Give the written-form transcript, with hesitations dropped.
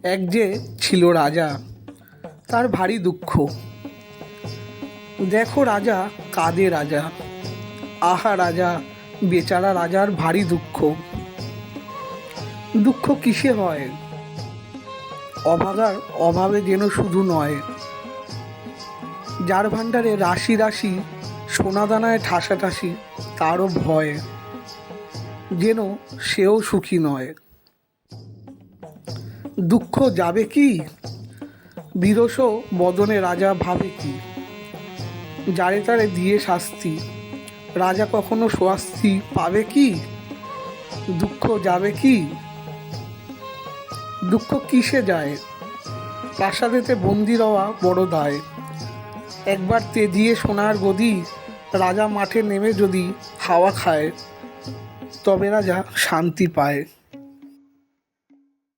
এক যে ছিল রাজা, তার ভারী দুঃখ। দেখো রাজা কাঁদে রাজা, আহা রাজা, বেচারা রাজার ভারী দুঃখ। দুঃখ কিসে হয়? অভাগার অভাবে যেন শুধু নয়, যার ভাণ্ডারে রাশি রাশি সোনাদানায় ঠাসাঠাসি, তারও ভয় যেন সেও সুখী নয়। দুঃখ যাবে কি? বিরস বদনে রাজা ভাবে কি? যারে তারে দিয়ে শাস্তি, রাজা কখনো স্বস্তি পাবে কি? দুঃখ যাবে কি? দুঃখ কিসে যায়? প্রাসাদেতে বন্দি রওয়া বড় দায়। একবার তেজিয়ে সোনার গদি, রাজা মাঠে নেমে যদি হাওয়া খায়, তবে রাজা শান্তি পায়।